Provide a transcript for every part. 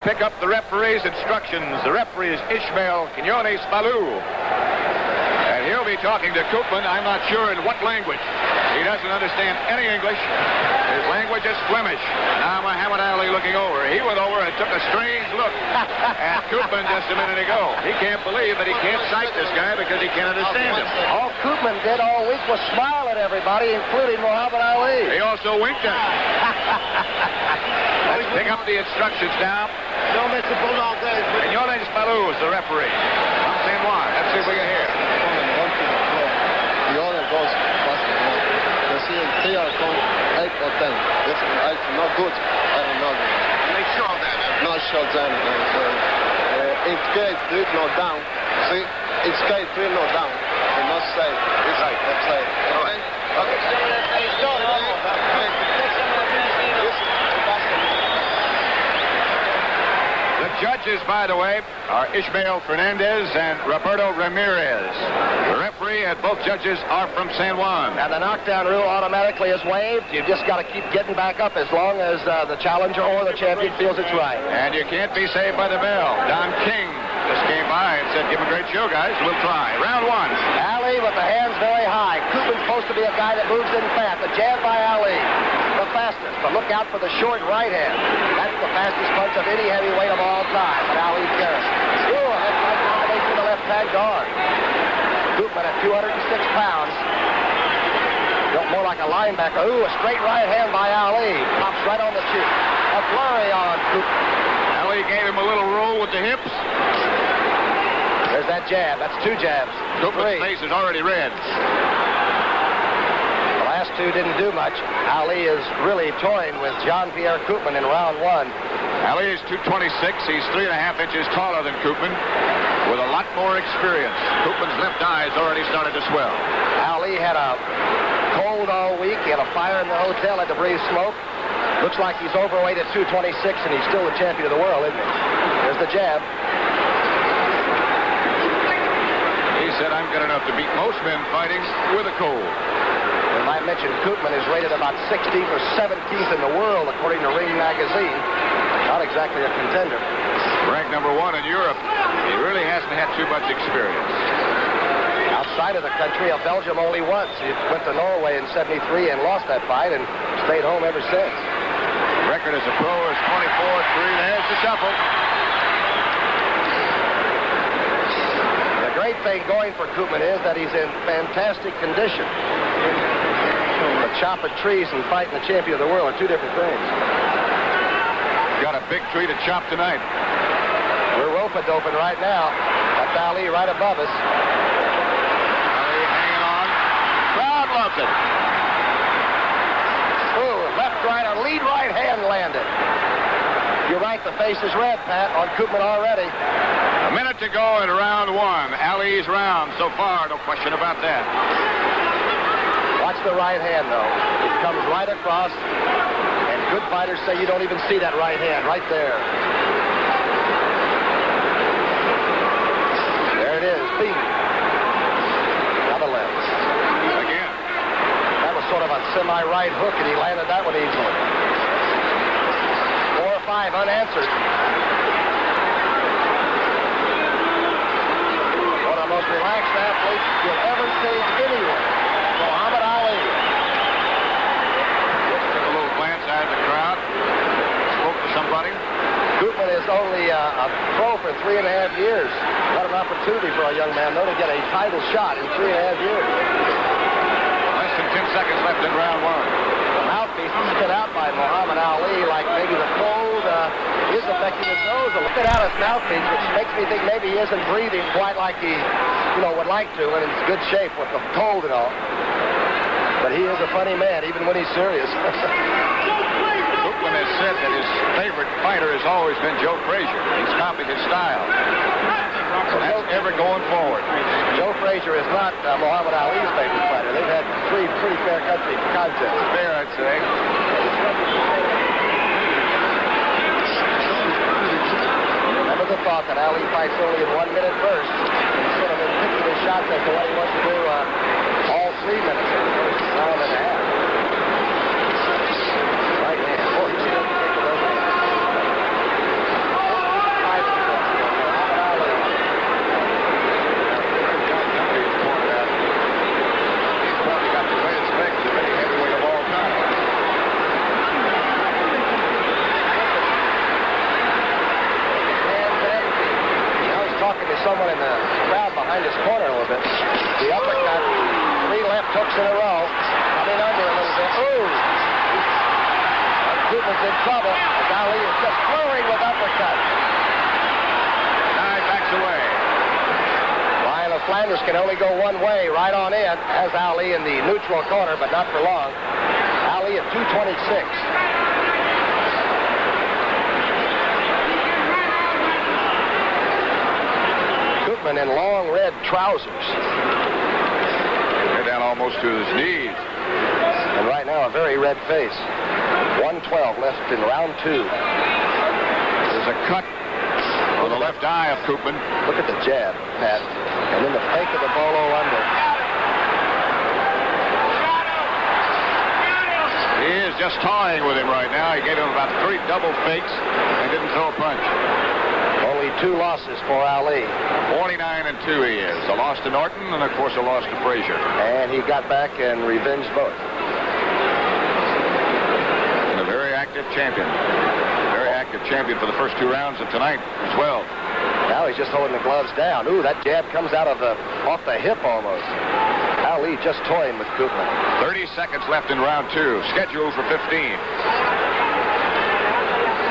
pick up the referee's instructions. The referee is Ishmael Quinones Baloo. And he'll be talking to Coopman, I'm not sure in what language. He doesn't understand any English. His language is Flemish. Now Muhammad Ali looking over. He went over and took a strange look at Coopman just a minute ago. He can't believe that he can't sight this guy because he can't understand him. All Coopman did all week was smile at everybody, including Muhammad Ali. He also winked at him. Let's pick up the instructions now. Don't miss the Bulldog days. Quinones Baloo is the referee from San Juan. Let's see if we can hear. The other goes faster. You see, they are going 8 or 10. This is not good. I don't know. They show them. Not show them. It's gate 3 not down. See, it's gate 3 not down. They must say, it's right. Let's say. Okay. The judges, by the way, are Ishmael Fernandez and Roberto Ramirez. The referee and both judges are from San Juan. And the knockdown rule automatically is waived. You've just got to keep getting back up as long as the challenger or the champion feels it's right. And you can't be saved by the bell. Don King just came by and said, give him a great show, guys. We'll try. Round 1. Ali with the hands very high. Coopman's supposed to be a guy that moves in fast. The jab by Ali, the fastest. But look out for the short right hand. That's the fastest punch of any heavyweight of all time. But Ali's careless. Ooh, a head combination of the left hand guard. Coopman at 206 pounds. Built more like a linebacker. Ooh, a straight right hand by Ali. Pops right on the cheek. A flurry on Coopman. Ali gave him a little roll with the hips. There's that jab. That's 2 jabs. Coopman's face is already red. The last 2 didn't do much. Ali is really toying with Jean-Pierre Coopman in round 1. Ali is 226. He's 3.5 inches taller than Coopman with a lot more experience. Coopman's left eye has already started to swell. Ali had a cold all week. He had a fire in the hotel, had to breathe smoke. Looks like he's overweight at 226, and he's still the champion of the world, isn't he? There's the jab. He said, I'm good enough to beat most men fighting with a cold. We might mention Coopman is rated about 16th or 17th in the world, according to Ring Magazine. Not exactly a contender. Ranked number 1 in Europe. He really hasn't had too much experience. Outside of the country, of Belgium only once. He went to Norway in 73 and lost that fight and stayed home ever since. Record as a pro is 24-3. There's the shuffle. The great thing going for Coopman is that he's in fantastic condition. But chopping trees and fighting the champion of the world are 2 different things. Got a big tree to chop tonight. We're rope-a-doping right now. That's Ali right above us. Ali hanging on. Crowd loves it. Ooh, left, right, a lead right hand landed. You're right, the face is red, Pat, on Coopman already. A minute to go in round 1. Ali's round so far, no question about that. Watch the right hand, though. It comes right across, and good fighters say you don't even see that right hand right there. There it is, bing. Now the left. Again. That was sort of a semi-right hook, and he landed that one easily. 4 or 5 unanswered. One of the most relaxed athletes you'll ever see anywhere. Muhammad Ali. Took a little glance out at the crowd. Spoke to somebody. Coopman is only a pro for 3.5 years. What an opportunity for a young man, though, to get a title shot in 3.5 years. Less than 10 seconds left in round 1. The mouthpiece is spit out by Muhammad Ali, like maybe the cold is affecting his nose. A look out his mouthpiece, which makes me think maybe he isn't breathing quite like he, would like to, and in good shape with the cold and all. But he is a funny man, even when he's serious. Coopman has said that his favorite fighter has always been Joe Frazier. He's copied his style. So that's ever going forward. Joe Frazier is not Muhammad Ali's favorite fighter. They've had 3 pretty fair country contests. Fair, I'd say. Remember the thought that Ali fights only in 1 minute first. Instead of picking his shots as to what he wants to do all 3 minutes in the first round and a half. Right hand. Oh, he's going to take the right hand. find his corner a little bit. The uppercut, 3 left hooks in a row. Coming under a little bit. Ooh! And Coopman's in trouble. As Ali is just flurrying with uppercuts. Nye backs away. Lion of Flanders can only go one way, right on in. Has Ali in the neutral corner, but not for long. Ali at 226. Coopman in long red trousers. They're down almost to his knees. And right now, a very red face. 112 left in round 2. There's a cut on the left eye of Coopman. Look at the jab, Pat. And then the fake of the bolo under. He is just toying with him right now. He gave him about 3 double fakes and didn't throw a punch. Only 2 losses for Ali. 49-2 he is. A loss to Norton and, of course, a loss to Frazier. And he got back and revenged both. And a very active champion. Very active champion for the first 2 rounds of tonight as well. Now he's just holding the gloves down. Ooh, that jab comes out of off the hip almost. Ali just toying with Coopman. 30 seconds left in round 2. Scheduled for 15.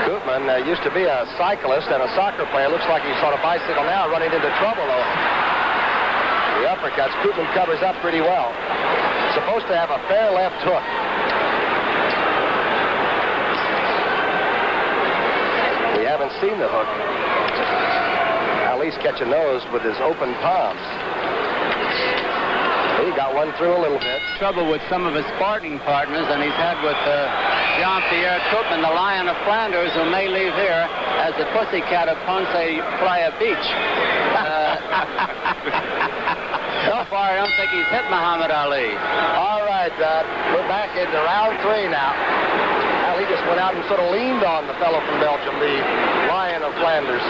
Coopman used to be a cyclist and a soccer player. Looks like he's on a bicycle now, running into trouble, though. The uppercuts, Coopman covers up pretty well. Supposed to have a fair left hook. We haven't seen the hook. Ali's catching those with his open palms. He got one through a little bit. Trouble with some of his sparring partners, and he's had with Jean-Pierre Coopman, the Lion of Flanders, who may leave here as the pussycat of Ponce Playa Beach. So far, I don't think he's hit Muhammad Ali. All right, we're back into round 3 now. Ali just went out and sort of leaned on the fellow from Belgium, the Lion of Flanders.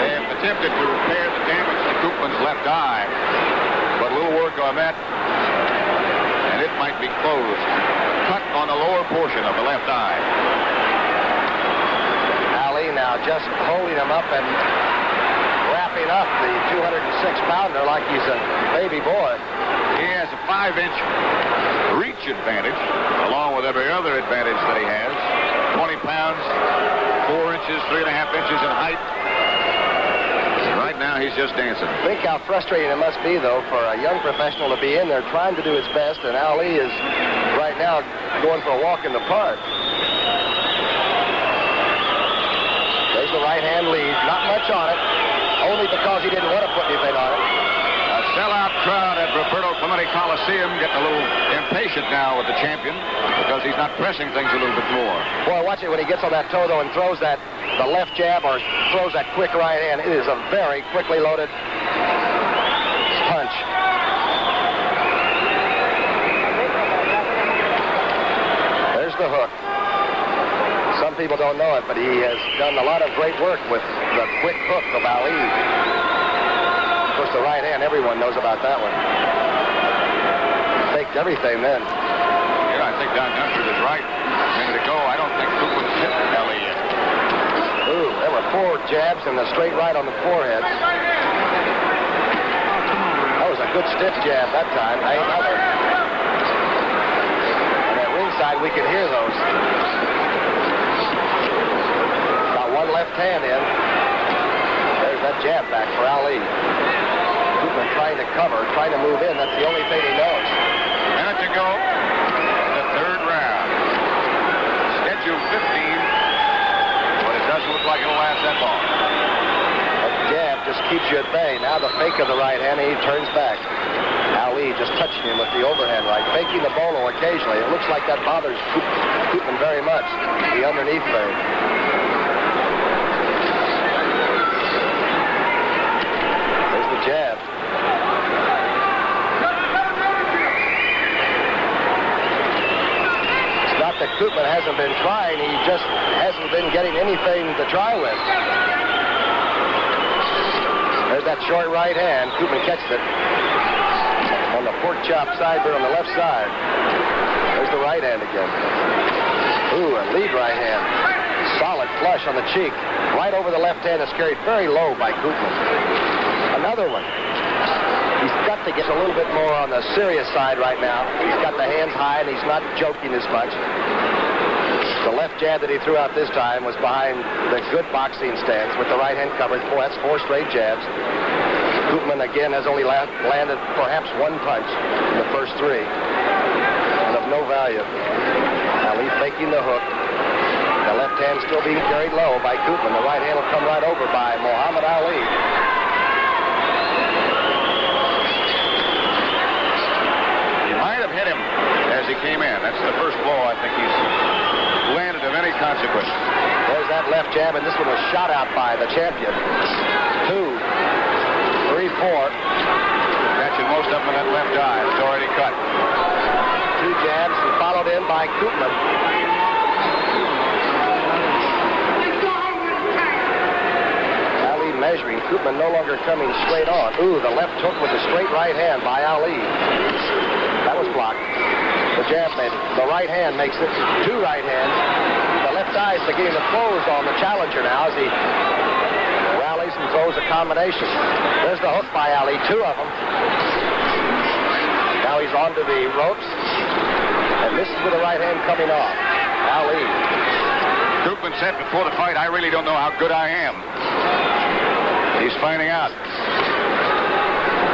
They have attempted to repair the damage to Coopman's left eye, but a little work on that, and it might be closed. Cut on the lower portion of the left eye. Ali now just holding him up and wrapping up the 206-pounder like he's a baby boy. He has a 5-inch reach advantage, along with every other advantage that he has. 20 pounds, 4 inches, 3.5 inches in height. Right now, he's just dancing. Think how frustrating it must be, though, for a young professional to be in there trying to do his best, and Ali is right now going for a walk in the park. There's the right-hand lead. Not much on it, only because he didn't want to put anything on it. A sellout crowd at Roberto Clemente Coliseum getting a little impatient now with the champion because he's not pressing things a little bit more. Boy, watch it when he gets on that toe, though, and throws the left jab or throws that quick right hand. It is a very quickly loaded punch. There's the hook. Some people don't know it, but he has done a lot of great work with the quick hook of Ali. Of course, the right hand, everyone knows about that one. Faked everything then. Yeah, I think Don Dunford is right. A minute ago, I don't think Coopman's hit Ali yet. Ooh, there were 4 jabs and a straight right on the forehead. That was a good stiff jab that time. Another. And at ringside, we could hear those. Got one left hand in. There's that jab back for Ali. Coopman trying to cover, trying to move in. That's the only thing he knows. A minute to go. The 3rd round. Scheduled 15. Doesn't look like it'll last that long. That jab just keeps you at bay. Now the fake of the right hand, and he turns back. Ali just touching him with the overhand right, faking the bolo occasionally. It looks like that bothers Coopman very much, the underneath thing. There's the jab. Not that Coopman hasn't been trying, he just hasn't been getting anything to try with. There's that short right hand. Coopman catches it on the pork chop side there on the left side. There's the right hand again. Ooh, a lead right hand. Solid flush on the cheek. Right over the left hand is carried very low by Coopman. Another one. He's got to get a little bit more on the serious side right now. He's got the hands high, and he's not joking as much. The left jab that he threw out this time was behind the good boxing stance with the right hand covered. Boy, that's 4 straight jabs. Coopman, again, has only landed perhaps 1 punch in the first 3. And of no value. Ali faking the hook. The left hand still being carried low by Coopman. The right hand will come right over by Muhammad Ali. He might have hit him as he came in. That's the first blow I think he's landed of any consequence. There's that left jab, and this one was shot out by the champion. 2, 3, 4. Catching most of them in that left eye. It's already cut. 2 jabs and followed in by Coopman. Ali measuring. Coopman no longer coming straight on. Ooh, the left hook with the straight right hand by Ali. That was blocked. The jab made it. The right hand makes it 2 right hands. The left eye is beginning to close on the challenger now as he rallies and throws a combination. There's the hook by Ali, 2 of them. Now he's onto the ropes. And this is with the right hand coming off. Ali. Coopman said before the fight, I really don't know how good I am. He's finding out.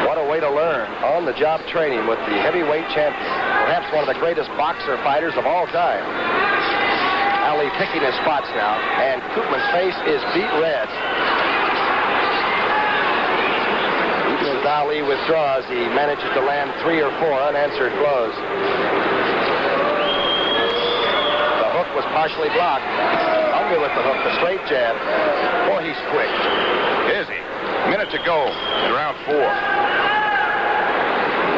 What a way to learn on-the-job training with the heavyweight champion. Perhaps one of the greatest boxer fighters of all time. Ali picking his spots now, and Coopman's face is beet red. Even as Ali withdraws, he manages to land 3 or 4 unanswered blows. The hook was partially blocked. Under with the hook, the straight jab. Boy, he's quick. Is he? Minute to go in round 4.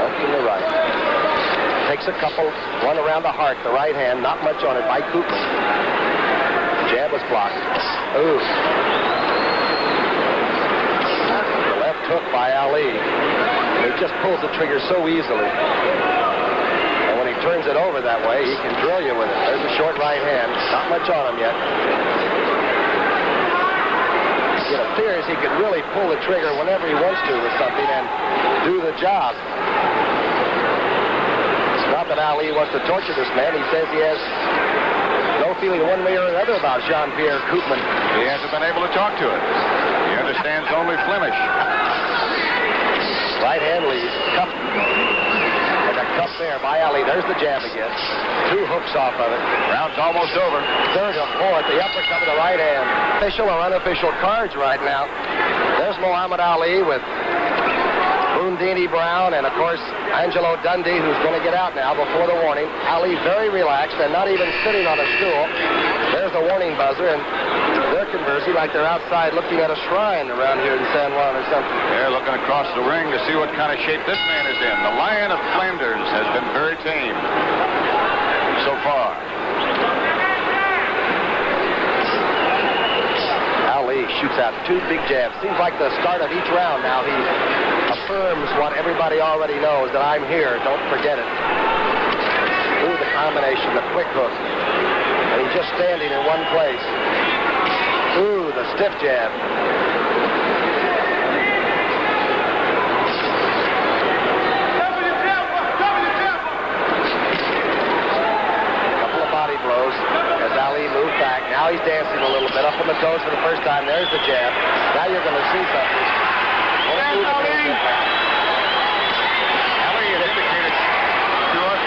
Left and the right. Takes a couple, one around the heart, the right hand, not much on it by Coopman. Jab was blocked. Ooh. The left hook by Ali. He just pulls the trigger so easily. And when he turns it over that way, he can drill you with it. There's a short right hand. Not much on him yet. It appears he could really pull the trigger whenever he wants to with something and do the job. Not that Ali wants to torture this man. He says he has no feeling one way or another about Jean-Pierre Coopman. He hasn't been able to talk to it. He understands only Flemish. Right hand lead. Cup. And a cup there by Ali. There's the jab again. 2 hooks off of it. Round's almost over. 3rd hook, 4th. The uppercut with the right hand. Official or unofficial cards right now. There's Muhammad Ali with Boondini Brown and, of course, Angelo Dundee, who's going to get out now before the warning. Ali very relaxed and not even sitting on a stool. There's the warning buzzer, and they're conversing like they're outside looking at a shrine around here in San Juan or something. They're looking across the ring to see what kind of shape this man is in. The Lion of Flanders has been very tame so far. Ali shoots out 2 big jabs. Seems like the start of each round now. He affirms what everybody already knows, that I'm here. Don't forget it. Ooh, the combination, the quick hook. And he's just standing in one place. Ooh, the stiff jab. Couple of body blows as Ali moved back. Now he's dancing a little bit, up on the toes for the first time. There's the jab. Now you're going to see something. Ali had indicated to us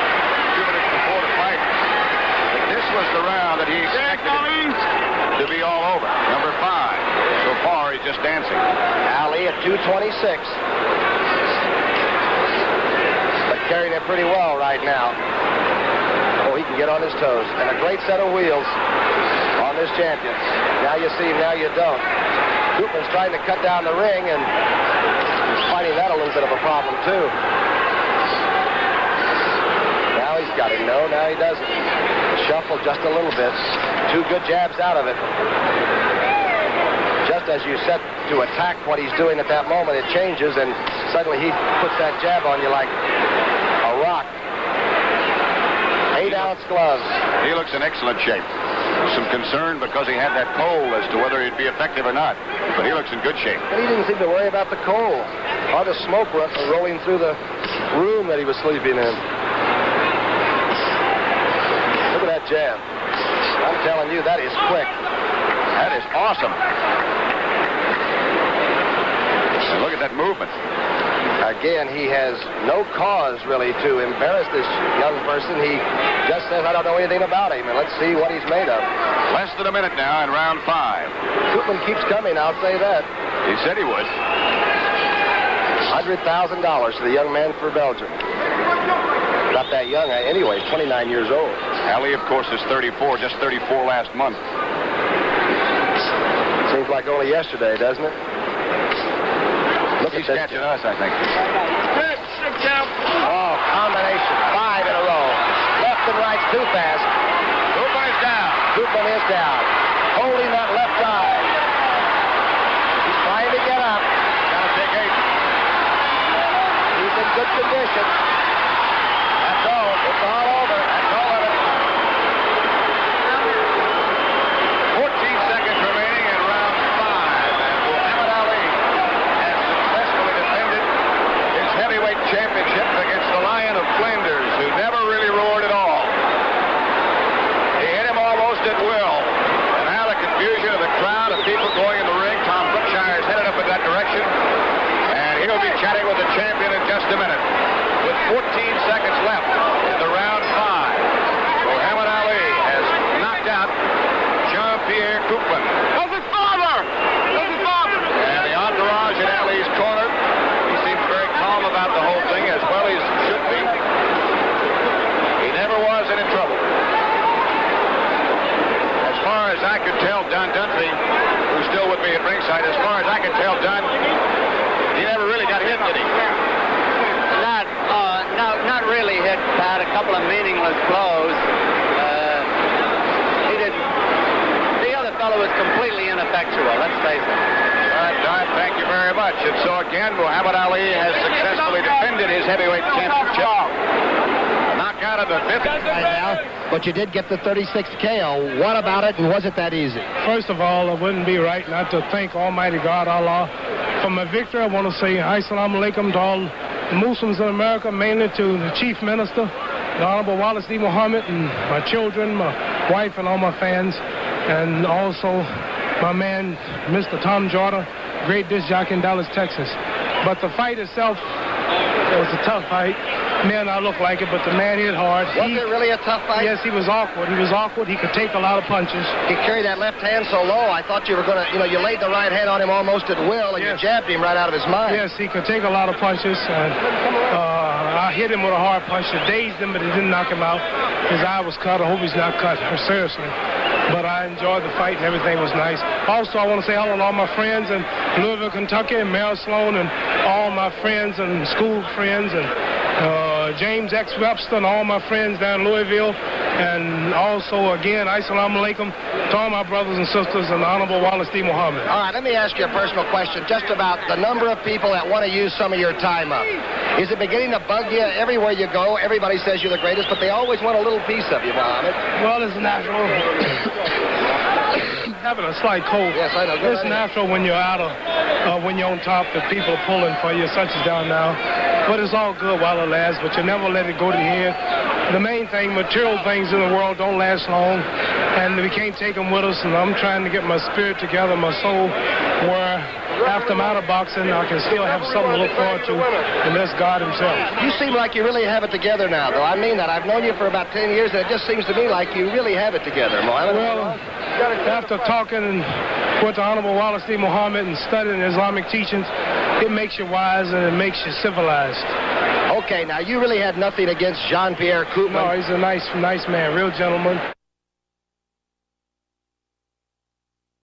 2 minutes before the fight that this was the round that he expected it to be all over. Number 5. So far, he's just dancing. Ali at 226. But carrying it pretty well right now. Oh, he can get on his toes. And a great set of wheels on this champion. Now you see, now you don't. Coopman's trying to cut down the ring, and he's finding that a little bit of a problem, too. Now he's got it. No, now he doesn't. Shuffle just a little bit. 2 good jabs out of it. Just as you set to attack what he's doing at that moment, it changes, and suddenly he puts that jab on you like a rock. 8-ounce gloves. He looks in excellent shape. some concern because he had that cold as to whether he'd be effective or not. But he looks in good shape. And he didn't seem to worry about the cold or the smoke rolling through the room that he was sleeping in. Look at that jab. I'm telling you, that is quick. That is awesome. And look at that movement. Again, he has no cause, really, to embarrass this young person. He just says, I don't know anything about him, and let's see what he's made of. Less than a minute now in round 5. Koopman keeps coming, I'll say that. He said he would. $100,000 to the young man for Belgium. Not that young, anyway, he's 29 years old. Ali, of course, is 34, just 34 last month. Seems like only yesterday, doesn't it? He's catching us, I think. Oh, combination. 5 in a row. Left and right's too fast. Koopman is down. Koopman is down. Holding that left eye. He's trying to get up. Gotta take 8. He's in good condition. That's all. It's all over. That's all of it. 14 seconds remaining in round 5. And Muhammad Ali has successfully defended his heavyweight championship against the Lion of Flanders, who never really roared at all. He hit him almost at will. And now the confusion of the crowd of people going in the ring. Tom Brookshire is headed up in that direction. And he'll be chatting with the champion in just a minute. With 14 seconds left in the round 5, Muhammad Ali has knocked out Jean-Pierre Coopman. That's his father! That's his father! And the entourage in Ali's corner, he seems very calm about the whole thing, as well as should be. He never was in trouble. As far as I could tell, Don Dunphy, who's still with me at ringside, as far as I could tell, Don, he never really got hit, did he? Not really hit, Pat. A couple of meaningless blows. He didn't. The other fellow was completely ineffectual, let's face it. All right, Don, thank you very much. And so again, Muhammad Ali has successfully defended his heavyweight championship. Knockout of the 5th. Right now, but you did get the 36th KO. What about it, and was it that easy? First of all, it wouldn't be right not to thank Almighty God, Allah, for my victory. I want to say Assalamu alaikum to all the Muslims in America, mainly to the Chief Minister, the Honorable Wallace D. Muhammad, and my children, my wife, and all my fans, and also my man, Mr. Tom Jordan, great disc jockey in Dallas, Texas. But the fight itself, it was a tough fight. May not look like it, but the man hit hard. Was it really a tough fight? Yes, he was awkward. He was awkward. He could take a lot of punches. He carried that left hand so low, I thought you were going to, you laid the right hand on him almost at will, and Yes. you jabbed him right out of his mind. Yes, he could take a lot of punches. And I hit him with a hard punch. It dazed him, but it didn't knock him out. His eye was cut. I hope he's not cut, seriously. But I enjoyed the fight, and everything was nice. Also, I want to say hello to all my friends in Louisville, Kentucky, and Mel Sloan, and all my friends and school friends, and James X. Webster, and all my friends down in Louisville. And also, again, Assalamu alaikum to all my brothers and sisters and the Honorable Wallace D. Muhammad. All right, let me ask you a personal question just about the number of people that want to use some of your time up. Is it beginning to bug you? Everywhere you go, everybody says you're the greatest, but they always want a little piece of you, Muhammad. Well, it's natural. Having a slight cold. Yes, I know. It's natural when you're out of, when you're on top, that people are pulling for you, such as down now. But it's all good while it lasts, but you never let it go to your head. The main thing, material things in the world don't last long, and we can't take them with us, and I'm trying to get my spirit together, my soul, where after I'm out of boxing, I can still have something to look forward to, and that's God himself. You seem like you really have it together now, though. I mean that. I've known you for about 10 years, and it just seems to me like you really have it together, Muhammad. Well, after talking with the Honorable Wallace D. Muhammad and studying Islamic teachings, it makes you wise and it makes you civilized. Okay, now you really had nothing against Jean-Pierre Coopman. No, he's a nice man, real gentleman.